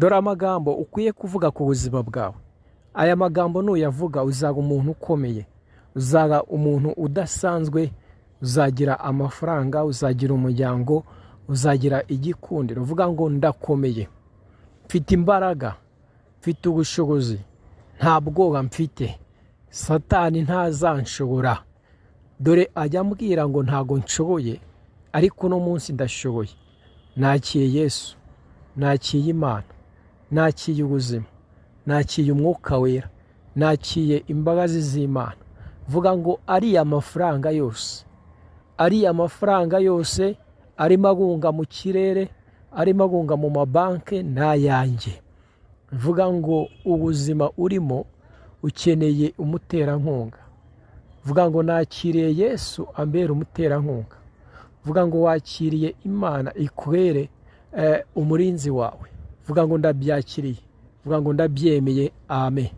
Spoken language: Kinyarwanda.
dore amagambo ukwiye kuvuga ku buzima bwawe. Aya magambo nuyavuga uzaba umuntu ukomeye, uzaba umuntu udasanzwe, uzagira amafaranga, uzagira umuryango, uzagira igikundiro. Uvuga ngo ndakomeye, mfite imbaraga, mfite ubushobozi, nta bwoba mfite, Satani ntazanshobora. Dore ajya ambwira ngo ntago nshoboye, ariko uno munsi ndashoboye. Nakiye Yesu, nakiye Imana, nakiye ubuzima, nakiye umwuka wera, nakiye imbabazi z'Imana. Vuga ngo ariya mafaranga yose arimo agunga mu kirere, arimo agunga mu mabanke n'ayanjye. Vuga ngo ubuzima urimo ukeneye umuterankunga. Vuga ngo nakiriye Yesu ambera umuterankunga. Vuga ngo wakiriye Imana ikubere umurinzi wawe. Vuga ngo ndabyakiriye. Vuga ngo ndabyemeye. Amen.